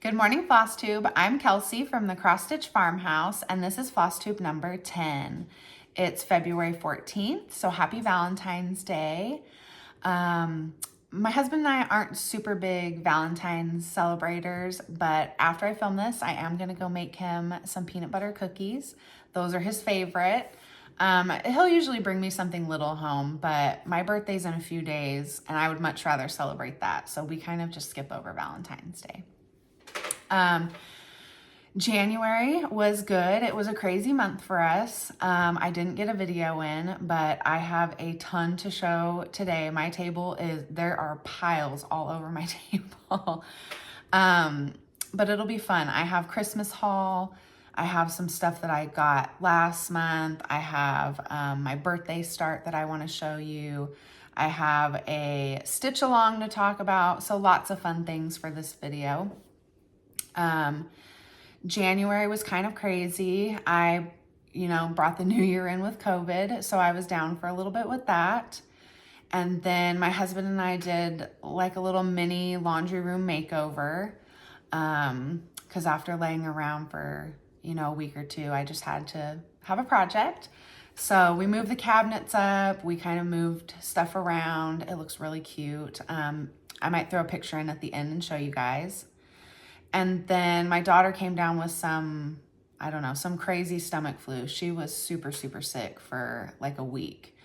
Good morning, Flosstube. I'm Kelsey from the Cross Stitch Farmhouse, and this is Flosstube number 10. It's February 14th, so happy Valentine's Day. My husband and I aren't super big Valentine's celebrators, but after I film this, I am gonna go make him some peanut butter cookies. Those are his favorite. He'll usually bring me something little home, but my birthday's in a few days, and I would much rather celebrate that, so we kind of just skip over Valentine's Day. January was good. It was a crazy month for us. I didn't get a video in, but I have a ton to show today. My table there are piles all over my table. But it'll be fun. I have Christmas haul. I have some stuff that I got last month. I have my birthday start that I want to show you. I have a stitch along to talk about. So lots of fun things for this video. January was kind of crazy. I, brought the new year in with COVID, so I was down for a little bit with that. And then my husband and I did like a little mini laundry room makeover. Cause after laying around for, a week or two, I just had to have a project. So we moved the cabinets up. We kind of moved stuff around. It looks really cute. I might throw a picture in at the end and show you guys. And then my daughter came down with some crazy stomach flu. She was super, super sick for like a week.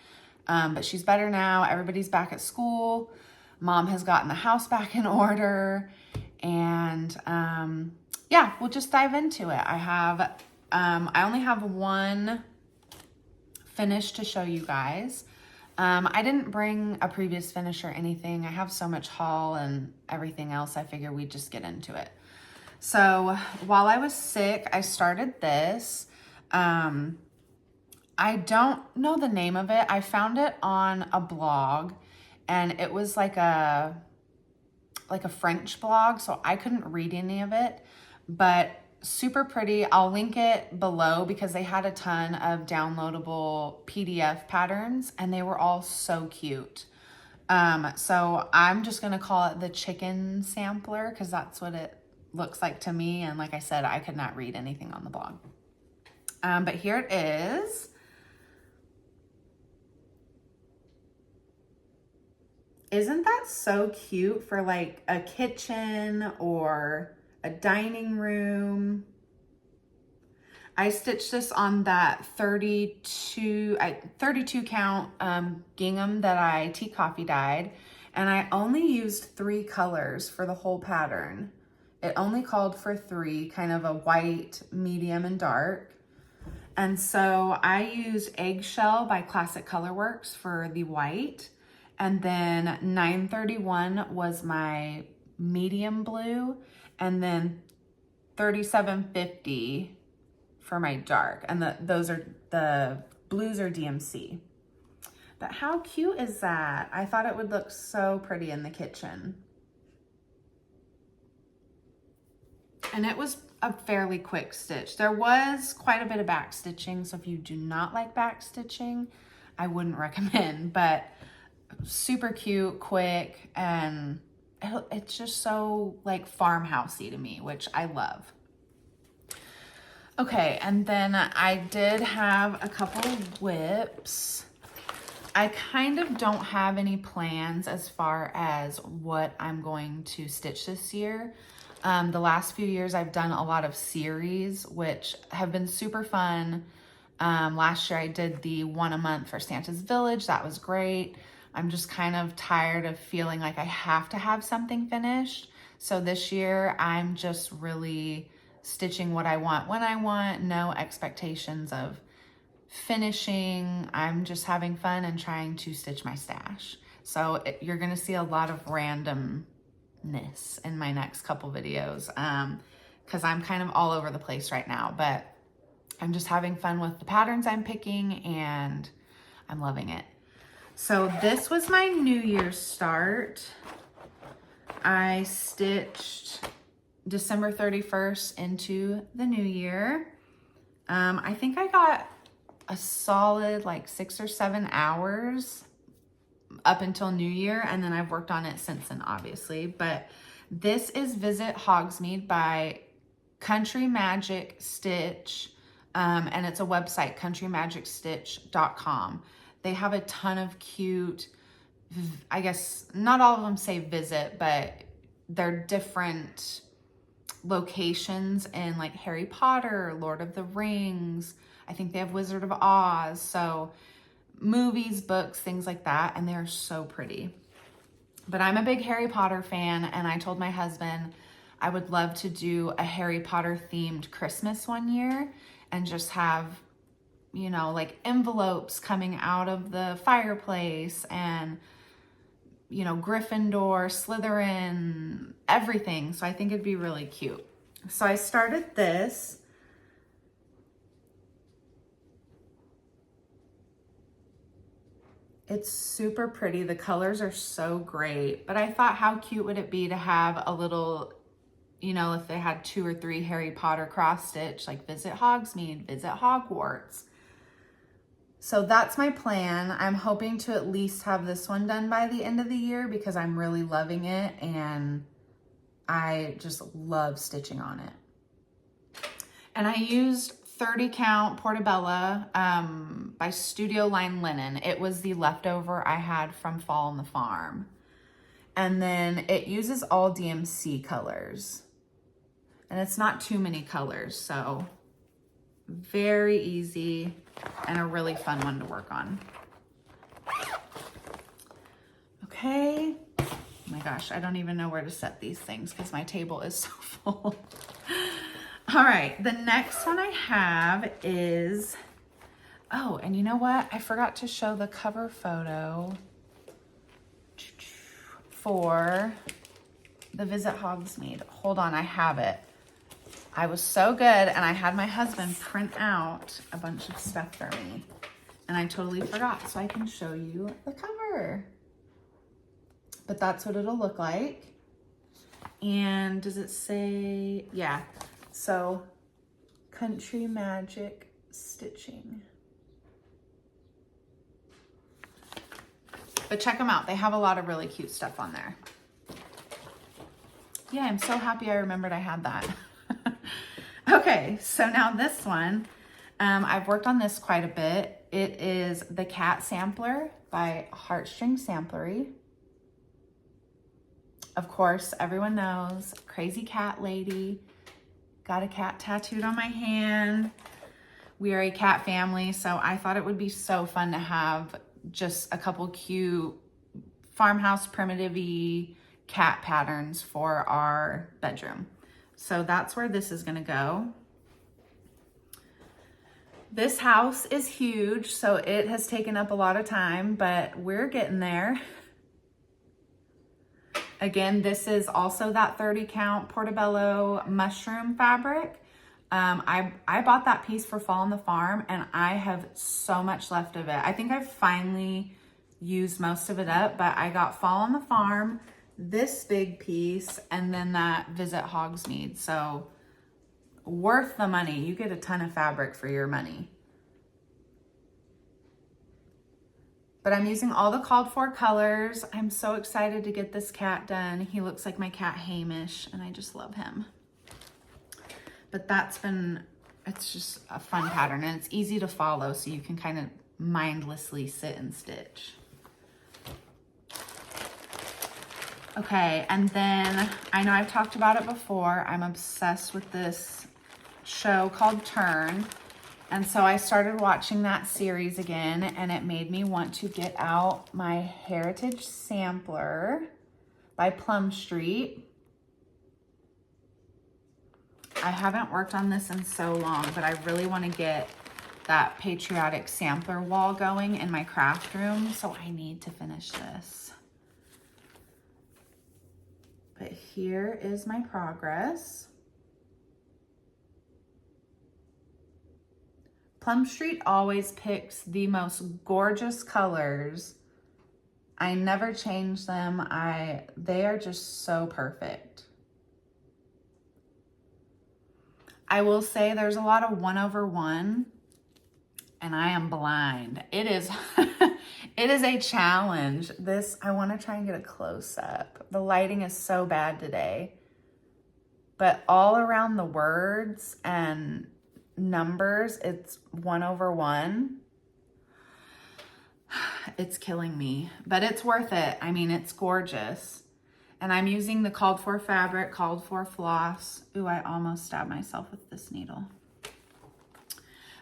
But she's better now. Everybody's back at school. Mom has gotten the house back in order. And yeah, we'll just dive into it. I only have one finish to show you guys. I didn't bring a previous finish or anything. I have so much haul and everything else. I figure we'd just get into it. So while I was sick, I started this. I don't know the name of it. I found it on a blog, and it was like a French blog, so I couldn't read any of it, but super pretty. I'll link it below because they had a ton of downloadable PDF patterns, and they were all so cute. So I'm just gonna call it the chicken sampler because that's what it looks like to me. And like I said, I could not read anything on the blog. But here it is. Isn't that so cute for like a kitchen or a dining room? I stitched this on that 32 count gingham that I tea coffee dyed, and I only used 3 colors for the whole pattern. It only called for 3, kind of a white, medium, and dark. And so I used Eggshell by Classic Colorworks for the white. And then 931 was my medium blue. And then 3750 for my dark. And the blues are DMC. But how cute is that? I thought it would look so pretty in the kitchen. And it was a fairly quick stitch. There was quite a bit of back stitching, so if you do not like back stitching, I wouldn't recommend, but super cute, quick, and it's just so like farmhousey to me, which I love. Okay, and then I did have a couple of whips. I kind of don't have any plans as far as what I'm going to stitch this year. The last few years I've done a lot of series, which have been super fun. Last year I did the 1 a month for Santa's Village. That was great. I'm just kind of tired of feeling like I have to have something finished. So this year I'm just really stitching what I want when I want, no expectations of finishing. I'm just having fun and trying to stitch my stash. So you're gonna see a lot of randomness in my next couple videos because I'm kind of all over the place right now, but I'm just having fun with the patterns I'm picking and I'm loving it. So this was my New Year's start. I stitched December 31st into the new year. I think I got a solid like 6 or 7 hours up until New Year, and then I've worked on it since then, obviously. But This is Visit Hogsmeade by countrymagicstitch, and it's a website, countrymagicstitch.com. They have a ton of cute, I guess not all of them say visit, but they're different locations in like Harry Potter, Lord of the Rings. I think they have Wizard of Oz. So movies, books, things like that. And they're so pretty. But I'm a big Harry Potter fan, and I told my husband I would love to do a Harry Potter themed Christmas one year and just have, you know, like envelopes coming out of the fireplace and, you know, Gryffindor, Slytherin, everything. So I think it'd be really cute. So I started this. It's super pretty. The colors are so great. But I thought, how cute would it be to have a little, you know, if they had 2 or 3 Harry Potter cross stitch, like Visit Hogsmeade, Visit Hogwarts. So that's my plan. I'm hoping to at least have this one done by the end of the year because I'm really loving it and I just love stitching on it. And I used 30 count Portobello by Studio Line Linen. It was the leftover I had from Fall on the Farm. And then it uses all DMC colors. And it's not too many colors, so very easy and a really fun one to work on. Okay. Oh my gosh, I don't even know where to set these things because my table is so full. All right, the next one I have is, oh, and you know what? I forgot to show the cover photo for the Visit Hogsmeade. Hold on, I have it. I was so good, and I had my husband print out a bunch of stuff for me, and I totally forgot, so I can show you the cover. But that's what it'll look like. And does it say, yeah, so Country Magic Stitching. But check them out. They have a lot of really cute stuff on there. Yeah, I'm so happy I remembered I had that. Okay, so now this one, I've worked on this quite a bit. It is the Cat Sampler by Heartstring Samplery. Of course, everyone knows, crazy cat lady. Got a cat tattooed on my hand. We are a cat family, so I thought it would be so fun to have just a couple cute farmhouse primitive-y cat patterns for our bedroom. So that's where this is gonna go. This house is huge, so it has taken up a lot of time, but we're getting there. Again, this is also that 30 count Portobello mushroom fabric. I bought that piece for Fall on the Farm, and I have so much left of it. I think I've finally used most of it up, but I got Fall on the Farm, this big piece, and then that Visit Hogsmeade. So worth the money. You get a ton of fabric for your money. But I'm using all the called for colors. I'm so excited to get this cat done. He looks like my cat Hamish, and I just love him. But it's just a fun pattern, and it's easy to follow, so you can kind of mindlessly sit and stitch. Okay, and then I know I've talked about it before. I'm obsessed with this show called Turn. And so I started watching that series again, and it made me want to get out my Heritage Sampler by Plum Street. I haven't worked on this in so long, but I really want to get that patriotic sampler wall going in my craft room, so I need to finish this. But here is my progress. Plum Street always picks the most gorgeous colors. I never change them. They are just so perfect. I will say there's a lot of 1/1, and I am blind. It It is a challenge. This, I want to try and get a close up. The lighting is so bad today. But all around the words and numbers, it's 1/1. It's killing me, but it's worth it. I mean, it's gorgeous. And I'm using the called for fabric, called for floss. Ooh, I almost stabbed myself with this needle.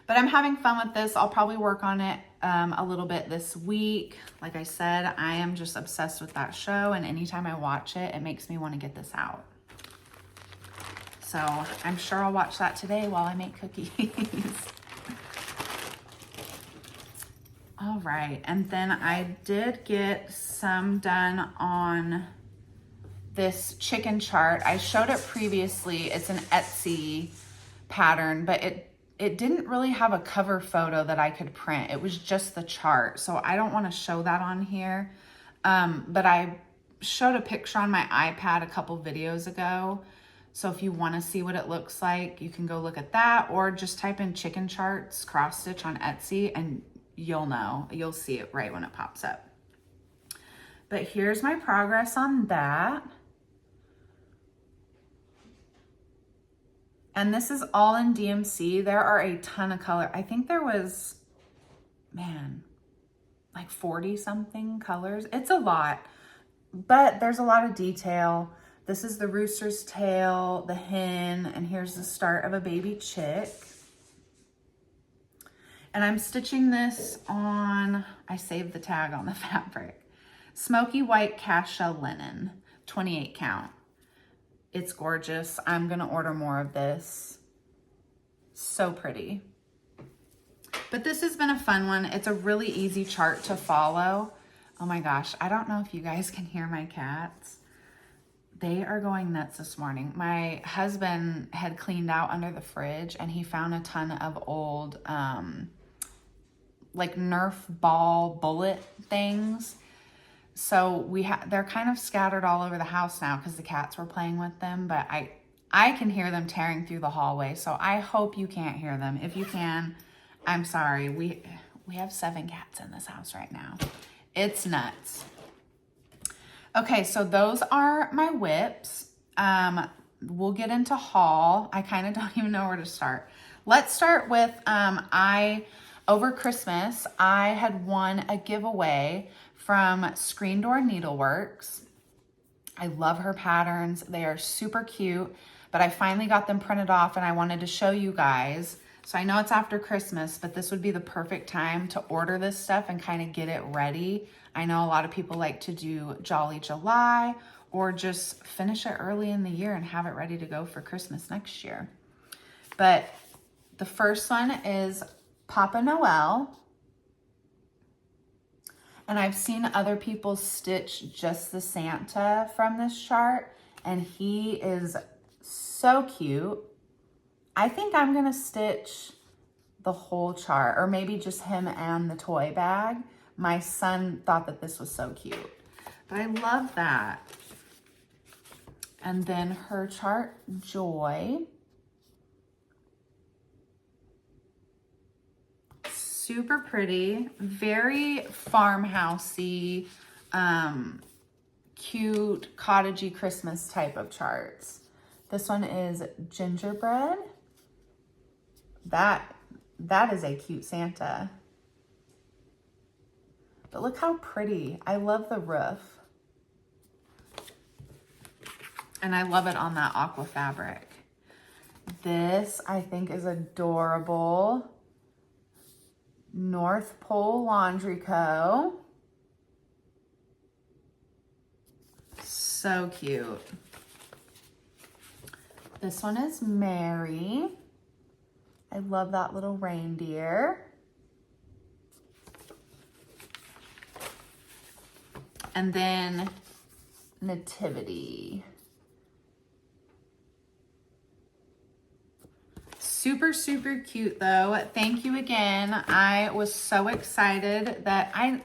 But I'm having fun with this. I'll probably work on it a little bit this week. Like I said, I am just obsessed with that show, and anytime I watch it, it makes me want to get this out. So I'm sure I'll watch that today while I make cookies. All right, and then I did get some done on this chicken chart. I showed it previously. It's an Etsy pattern, but it didn't really have a cover photo that I could print. It was just the chart, so I don't want to show that on here. But I showed a picture on my iPad a couple videos ago. So if you want to see what it looks like, you can go look at that, or just type in chicken charts cross stitch on Etsy and you'll know. You'll see it right when it pops up. But here's my progress on that. And this is all in DMC. There are a ton of color. I think there was, man, like 40 something colors. It's a lot, but there's a lot of detail. This is the rooster's tail, the hen, and here's the start of a baby chick. And I'm stitching this on, I saved the tag on the fabric, smoky white cast shell linen, 28 count. It's gorgeous. I'm gonna order more of this. So pretty. But this has been a fun one. It's a really easy chart to follow. Oh my gosh, I don't know if you guys can hear my cats. They are going nuts this morning. My husband had cleaned out under the fridge and he found a ton of old like Nerf ball bullet things. So they're kind of scattered all over the house now because the cats were playing with them, but I can hear them tearing through the hallway. So I hope you can't hear them. If you can, I'm sorry. We have 7 cats in this house right now. It's nuts. Okay, so those are my whips. We'll get into haul. I kind of don't even know where to start. Let's start with, over Christmas, I had won a giveaway from Screen Door Needleworks. I love her patterns. They are super cute, but I finally got them printed off and I wanted to show you guys. So I know it's after Christmas, but this would be the perfect time to order this stuff and kind of get it ready. I know a lot of people like to do Jolly July or just finish it early in the year and have it ready to go for Christmas next year. But the first one is Papa Noel. And I've seen other people stitch just the Santa from this chart, and he is so cute. I think I'm gonna stitch the whole chart, or maybe just him and the toy bag. My son thought that this was so cute, but I love that. And then her chart, Joy. Super pretty, very farmhousey, cute, cottagey Christmas type of charts. This one is gingerbread. That is a cute Santa. But look how pretty. I love the roof. And I love it on that aqua fabric. This, I think, is adorable. North Pole Laundry Co. So cute. This one is Mary. I love that little reindeer. And then Nativity. Super, super cute though. Thank you again. I was so excited that I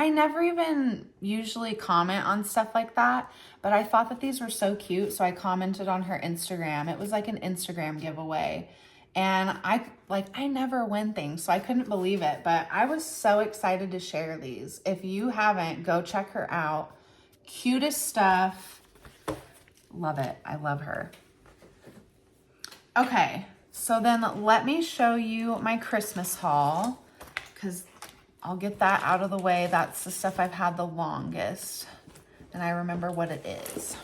never even usually comment on stuff like that, but I thought that these were so cute, so I commented on her Instagram. It was like an Instagram giveaway, And I never win things, so I couldn't believe it. But I was so excited to share these. If you haven't, go check her out. Cutest stuff. Love it. I love her. Okay, so then let me show you my Christmas haul, because I'll get that out of the way. That's the stuff I've had the longest, and I remember what it is.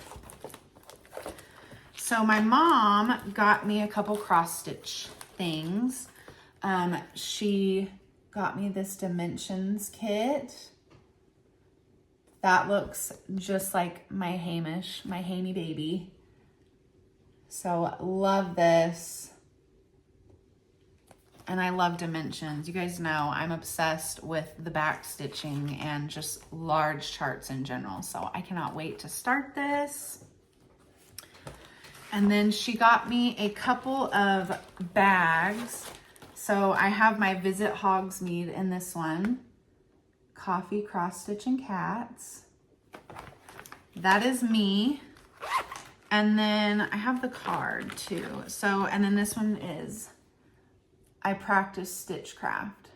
So my mom got me a couple cross stitch things. She got me this Dimensions kit. That looks just like my Hamish, my Hamey baby. So love this. And I love Dimensions. You guys know I'm obsessed with the back stitching and just large charts in general. So I cannot wait to start this. And then she got me a couple of bags. So I have my Visit Hogsmeade in this one. Coffee, cross stitch, and cats. That is me. And then I have the card too. So, and then this one is, I practice Stitchcraft.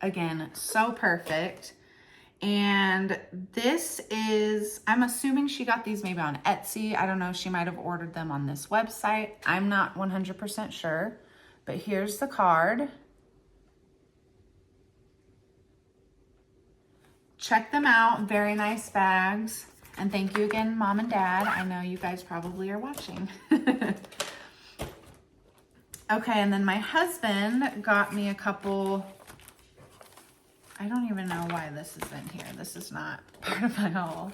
Again, so perfect. And this is, I'm assuming she got these maybe on Etsy. I don't know, she might have ordered them on this website. I'm not 100% sure, but here's the card. Check them out, very nice bags. And thank you again, Mom and Dad. I know you guys probably are watching. Okay, and then my husband got me a couple, I don't even know why this is in here. This is not part of my haul.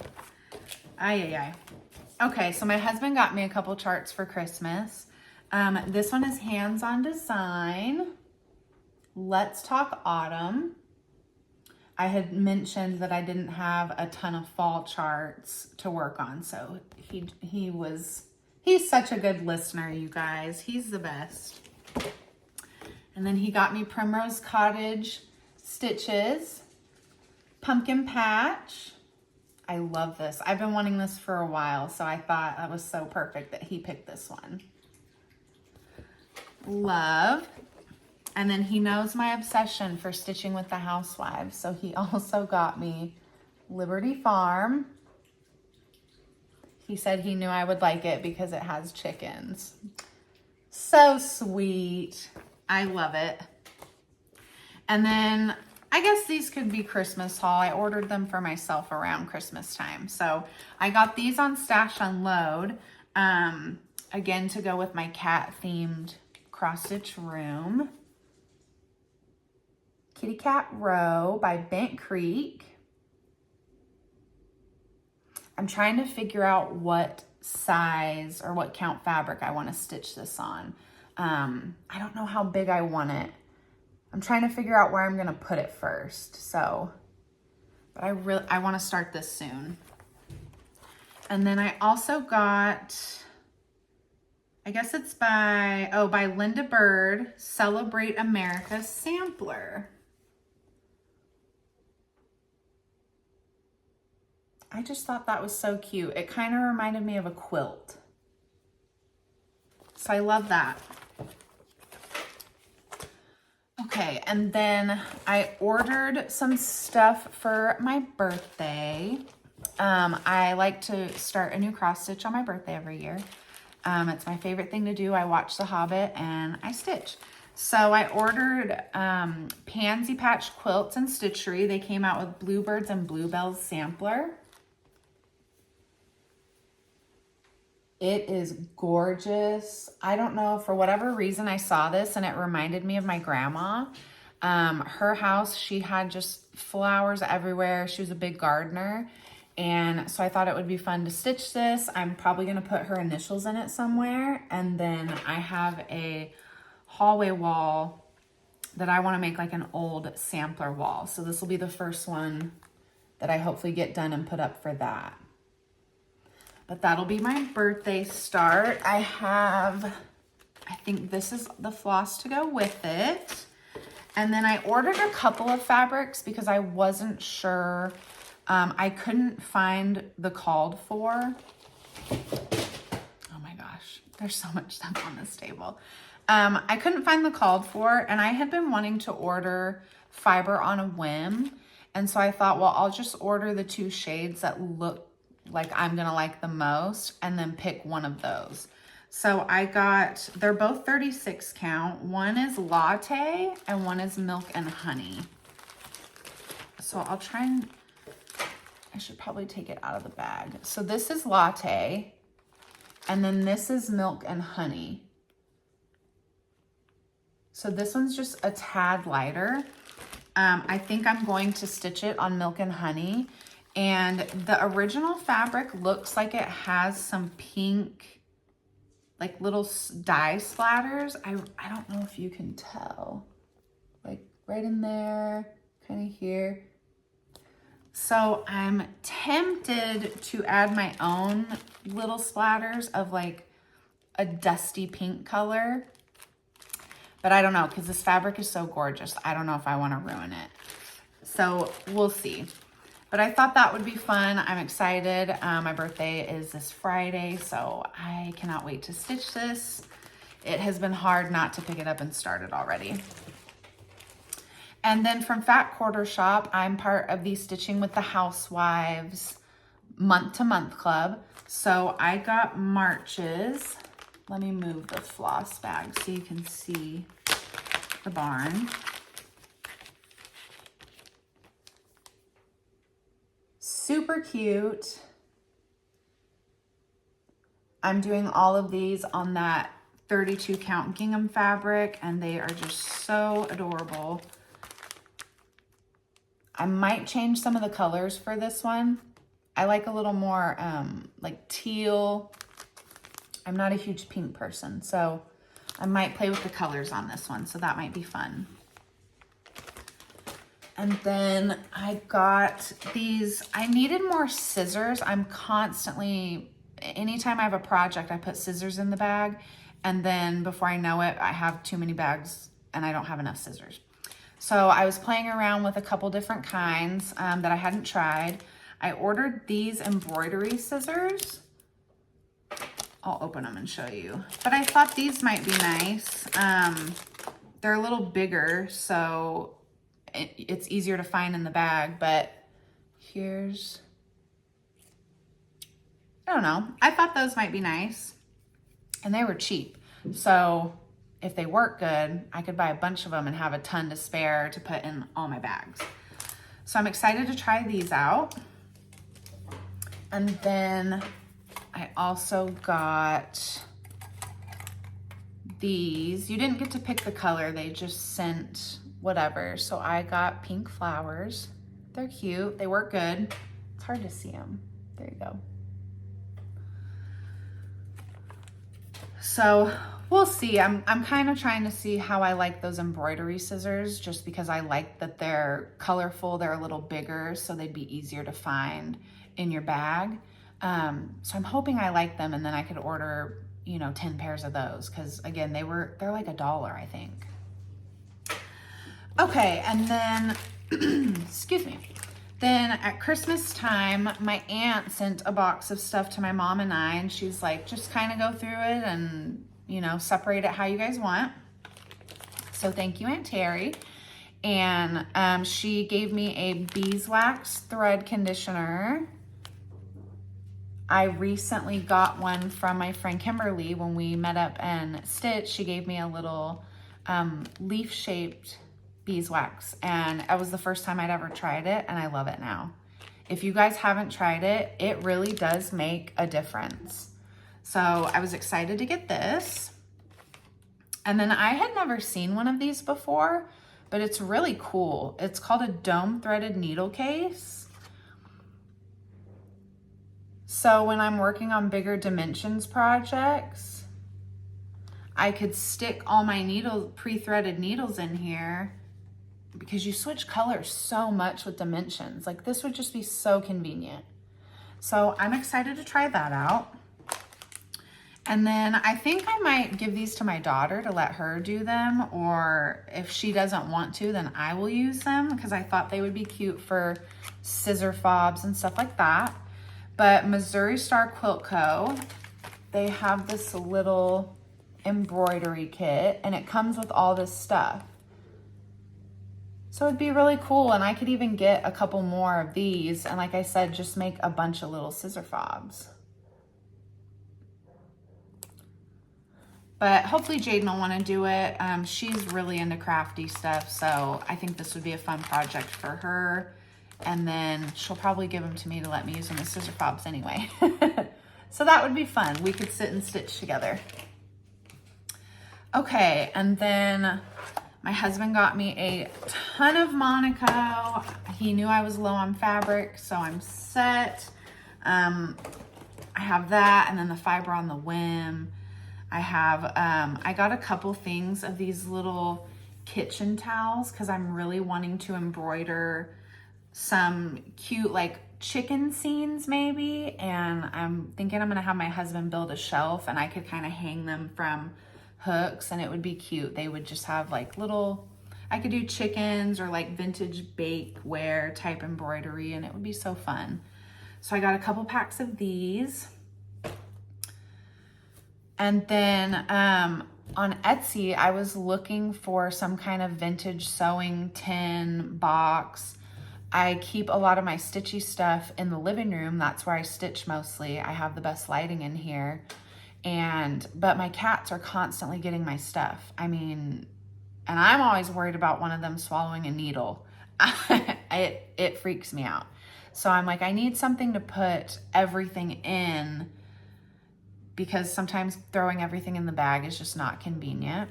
Okay, so my husband got me a couple charts for Christmas. This one is Hands-On Design. Let's Talk Autumn. I had mentioned that I didn't have a ton of fall charts to work on, so he's such a good listener, you guys. He's the best. And then he got me Primrose Cottage stitches, Pumpkin Patch. I love this. I've been wanting this for a while, so I thought that was so perfect that he picked this one. Love. And then he knows my obsession for stitching with the Housewives, so he also got me Liberty Farm. He said he knew I would like it because it has chickens. So sweet. I love it. And then I guess these could be Christmas haul. I ordered them for myself around Christmas time. So I got these on Stash Unload. Again, to go with my cat themed cross stitch room. Kitty Cat Row by Bent Creek. I'm trying to figure out what size or what count fabric I want to stitch this on. I don't know how big I want it. I'm trying to figure out where I'm going to put it first. So, but I want to start this soon. And then I also got, I guess it's by Linda Bird, Celebrate America Sampler. I just thought that was so cute. It kind of reminded me of a quilt. So I love that. Okay, and then I ordered some stuff for my birthday. I like to start a new cross stitch on my birthday every year. It's my favorite thing to do. I watch The Hobbit and I stitch. So I ordered Pansy Patch Quilts and Stitchery. They came out with Bluebirds and Bluebells sampler. It is gorgeous. I don't know, for whatever reason I saw this and it reminded me of my grandma. Her house, she had just flowers everywhere. She was a big gardener. And so I thought it would be fun to stitch this. I'm probably gonna put her initials in it somewhere. And then I have a hallway wall that I wanna make like an old sampler wall. So this will be the first one that I hopefully get done and put up for that. But that'll be my birthday start. I think this is the floss to go with it. And then I ordered a couple of fabrics because I wasn't sure. I couldn't find the called for. Oh my gosh. There's so much stuff on this table. I couldn't find the called for, and I had been wanting to order fiber on a whim. And so I thought, well, I'll just order the 2 shades that look like I'm gonna like the most and then pick one of those. So I got, they're both 36 count. One is latte and one is milk and honey. So I'll try and, I should probably take it out of the bag. So this is latte, and then this is milk and honey. So this one's just a tad lighter. I think I'm going to stitch it on milk and honey. And the original fabric looks like it has some pink, like little dye splatters. I don't know if you can tell. Like right in there, kind of here. So I'm tempted to add my own little splatters of like a dusty pink color. But I don't know, because this fabric is so gorgeous. I don't know if I want to ruin it. So we'll see. But I thought that would be fun. I'm excited. My birthday is this Friday, so I cannot wait to stitch this. It has been hard not to pick it up and start it already. And then from Fat Quarter Shop, I'm part of the Stitching with the Housewives month-to-month club. So I got March's. Let me move the floss bag so you can see the barn. Super cute. I'm doing all of these on that 32 count gingham fabric, and they are just so adorable. I might change some of the colors for this one. I like a little more like teal. I'm not a huge pink person, so I might play with the colors on this one, so that might be fun. And then I got these, I needed more scissors. I'm constantly, anytime I have a project, I put scissors in the bag, and then before I know it, I have too many bags and I don't have enough scissors. So I was playing around with a couple different kinds that I hadn't tried. I ordered these embroidery scissors. I'll open them and show you. But I thought these might be nice. They're a little bigger, so it's easier to find in the bag, but here's, I don't know. I thought those might be nice, and they were cheap. So if they work good, I could buy a bunch of them and have a ton to spare to put in all my bags. So I'm excited to try these out. And then I also got these. You didn't get to pick the color, they just sent whatever. So I got pink flowers. They're cute, they work good. It's hard to see them. There you go. So we'll see. I'm kind of trying to see how I like those embroidery scissors, just because I like that they're colorful, they're a little bigger, so they'd be easier to find in your bag. So I'm hoping I like them, and then I could order, you know, 10 pairs of those, because again, they're like $1, I think. Okay, and then, excuse me. Then at Christmas time, my aunt sent a box of stuff to my mom and I, and she's like, just kind of go through it and, you know, separate it how you guys want. So thank you, Aunt Terry. And she gave me a beeswax thread conditioner. I recently got one from my friend Kimberly when we met up and stitched. She gave me a little leaf-shaped beeswax, and it was the first time I'd ever tried it, and I love it now. If you guys haven't tried it, it really does make a difference. So I was excited to get this. And then I had never seen one of these before, but it's really cool. It's called a dome threaded needle case. So when I'm working on bigger dimensions projects, I could stick all my pre-threaded needles in here, because you switch colors so much with dimensions. Like, this would just be so convenient. So I'm excited to try that out. And then I think I might give these to my daughter to let her do them, or if she doesn't want to, then I will use them, because I thought they would be cute for scissor fobs and stuff like that. But Missouri Star Quilt Co. they have this little embroidery kit and it comes with all this stuff. So it'd be really cool, and I could even get a couple more of these and, like I said, just make a bunch of little scissor fobs. But hopefully Jaden will want to do it. She's really into crafty stuff, so I think this would be a fun project for her. And then she'll probably give them to me to let me use them as scissor fobs anyway. So that would be fun. We could sit and stitch together. Okay, and then my husband got me a ton of Monaco. He knew I was low on fabric, so I'm set. I have that, and then the fiber on the whim. I have, I got a couple things of these little kitchen towels because I'm really wanting to embroider some cute like chicken scenes maybe. And I'm thinking I'm gonna have my husband build a shelf and I could kind of hang them from hooks and it would be cute. They would just have like little, I could do chickens or like vintage bakeware type embroidery and it would be so fun. So I got a couple packs of these. And then on Etsy, I was looking for some kind of vintage sewing tin box. I keep a lot of my stitchy stuff in the living room. That's where I stitch mostly. I have the best lighting in here. But my cats are constantly getting my stuff. I mean, and I'm always worried about one of them swallowing a needle. It freaks me out. So I'm like, I need something to put everything in because sometimes throwing everything in the bag is just not convenient.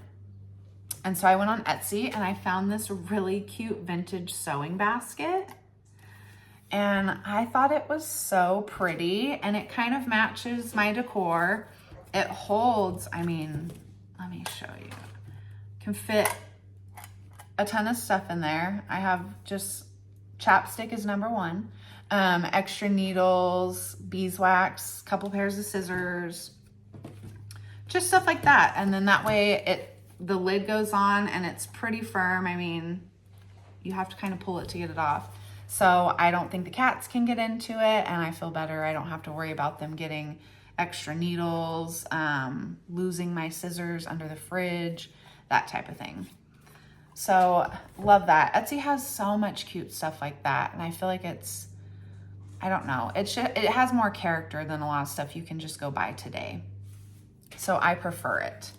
And so I went on Etsy and I found this really cute vintage sewing basket. And I thought it was so pretty and it kind of matches my decor. It holds, I mean, let me show you. Can fit a ton of stuff in there. I have just chapstick is number one. Extra needles, beeswax, couple pairs of scissors, just stuff like that. And then that way the lid goes on and it's pretty firm. I mean, you have to kind of pull it to get it off. So I don't think the cats can get into it and I feel better. I don't have to worry about them getting extra needles, losing my scissors under the fridge, that type of thing. So love that. Etsy has so much cute stuff like that. And I feel like it's, I don't know, it has more character than a lot of stuff you can just go buy today. So I prefer it.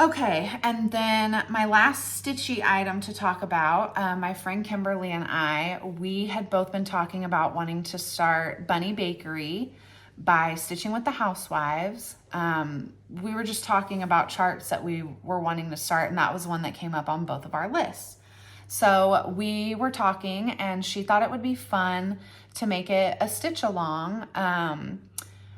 Okay, and then my last stitchy item to talk about, my friend Kimberly and we had both been talking about wanting to start Bunny Bakery by stitching with the Housewives. We were just talking about charts that we were wanting to start, and that was one that came up on both of our lists. So we were talking, and she thought it would be fun to make it a stitch along.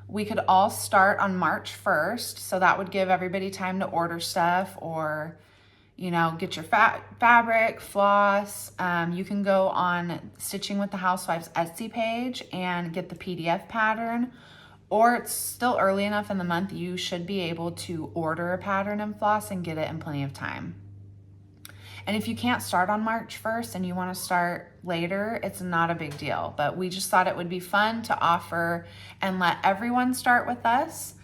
We could all start on March 1st, so that would give everybody time to order stuff or, you know, get your fabric, floss. You can go on Stitching with the Housewives Etsy page and get the PDF pattern, or it's still early enough in the month, you should be able to order a pattern and floss and get it in plenty of time. And if you can't start on March 1st and you want to start later, it's not a big deal. But we just thought it would be fun to offer and let everyone start with us.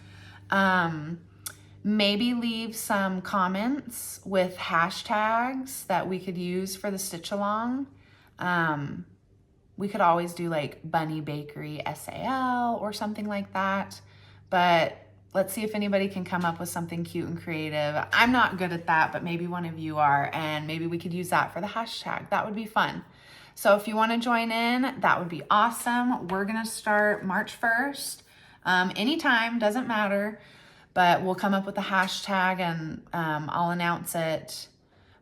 Maybe leave some comments with hashtags that we could use for the stitch along. We could always do like Bunny Bakery SAL or something like that. But let's see if anybody can come up with something cute and creative. I'm not good at that, but maybe one of you are, and maybe we could use that for the hashtag. That would be fun. So if you want to join in, that would be awesome. We're going to start March 1st. Anytime, doesn't matter, but we'll come up with a hashtag and I'll announce it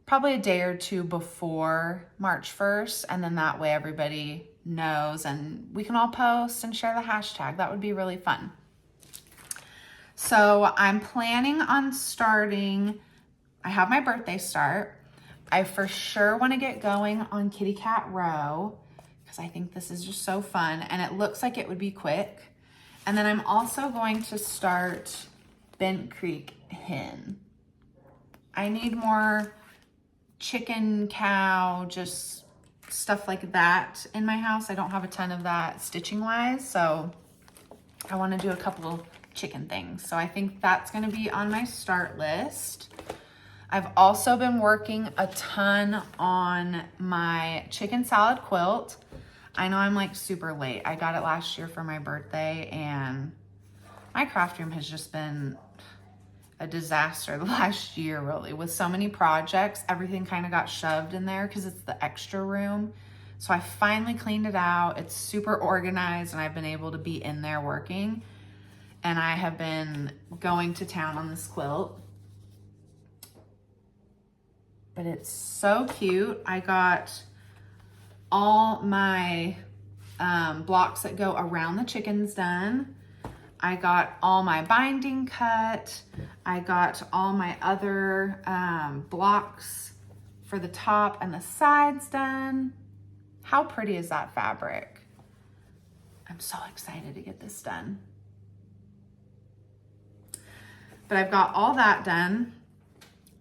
probably a day or two before March 1st. And then that way everybody knows and we can all post and share the hashtag. That would be really fun. So I'm planning on starting, I have my birthday start. I for sure want to get going on Kitty Cat Row because I think this is just so fun and it looks like it would be quick. And then I'm also going to start Bent Creek Hen. I need more chicken, cow, just stuff like that in my house. I don't have a ton of that stitching wise, so I want to do a couple chicken things. So I think that's gonna be on my start list. I've also been working a ton on my chicken salad quilt. I know I'm like super late. I got it last year for my birthday, and my craft room has just been a disaster the last year, really. With so many projects, everything kind of got shoved in there because it's the extra room. So I finally cleaned it out. It's super organized, and I've been able to be in there working. And I have been going to town on this quilt. But it's so cute. I got all my blocks that go around the chickens done. I got all my binding cut. I got all my other blocks for the top and the sides done. How pretty is that fabric? I'm so excited to get this done. But I've got all that done.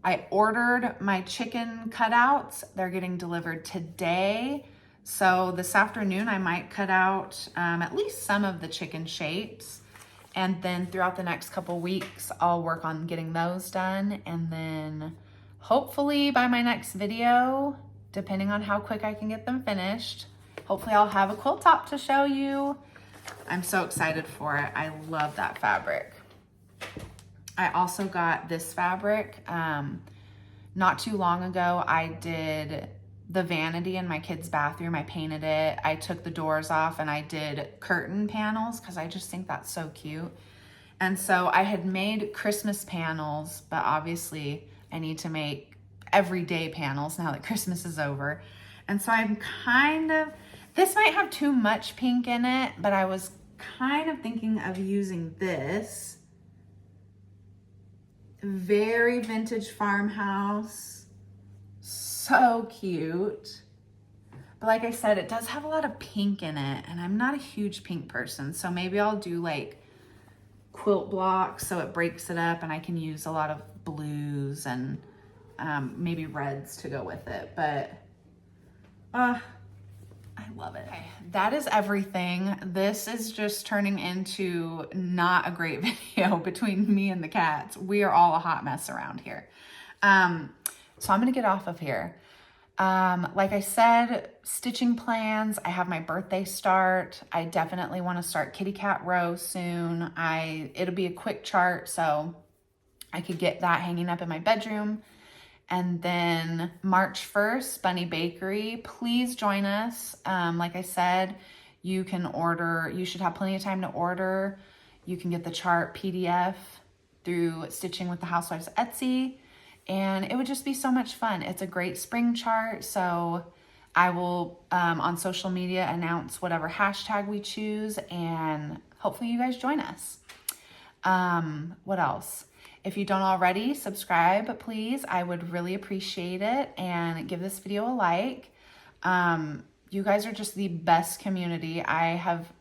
I ordered my chicken cutouts. They're getting delivered today. So this afternoon, I might cut out at least some of the chicken shapes. And then throughout the next couple weeks, I'll work on getting those done. And then hopefully by my next video, depending on how quick I can get them finished, hopefully I'll have a quilt top to show you. I'm so excited for it. I love that fabric. I also got this fabric. Not too long ago, I did the vanity in my kid's bathroom. I painted it. I took the doors off and I did curtain panels because I just think that's so cute. And so I had made Christmas panels, but obviously I need to make everyday panels now that Christmas is over. And so I'm this might have too much pink in it, but I was kind of thinking of using this. Very vintage farmhouse. So cute. But like I said, it does have a lot of pink in it, and I'm not a huge pink person, so maybe I'll do like quilt blocks so it breaks it up and I can use a lot of blues and maybe reds to go with it. But I love it. Okay, that is everything. This is just turning into not a great video between me and the cats. We are all a hot mess around here. So I'm gonna get off of here. Like I said, stitching plans. I have my birthday start. I definitely want to start kitty cat row soon. It'll be a quick chart, so I could get that hanging up in my bedroom. And then March 1st, Bunny Bakery. Please join us. Like I said, you can order. You should have plenty of time to order. You can get the chart PDF through Stitching with the Housewives Etsy. And it would just be so much fun. It's a great spring chart. So I will, on social media, announce whatever hashtag we choose. And hopefully you guys join us. What else? If you don't already, subscribe, please. I would really appreciate it. And give this video a like. You guys are just the best community. I have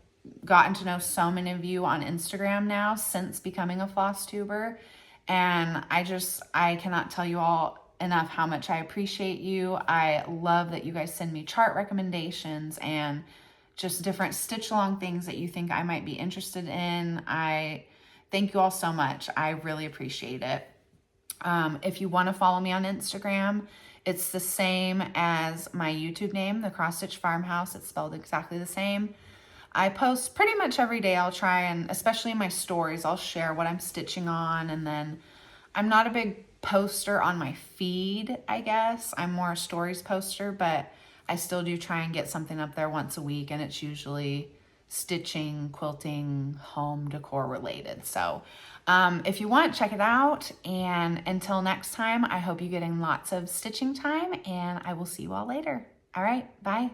gotten to know so many of you on Instagram now since becoming a Flosstuber. And I cannot tell you all enough how much I appreciate you. I love that you guys send me chart recommendations and just different stitch along things that you think I might be interested in. I thank you all so much. I really appreciate it. If you want to follow me on Instagram, it's the same as my YouTube name, The Cross Stitch Farmhouse. It's spelled exactly the same. I post pretty much every day. I'll try, and especially in my stories, I'll share what I'm stitching on. And then I'm not a big poster on my feed, I guess. I'm more a stories poster, but I still do try and get something up there once a week, and it's usually stitching, quilting, home decor related. So if you want, check it out. And until next time, I hope you're getting lots of stitching time, and I will see you all later. All right, bye.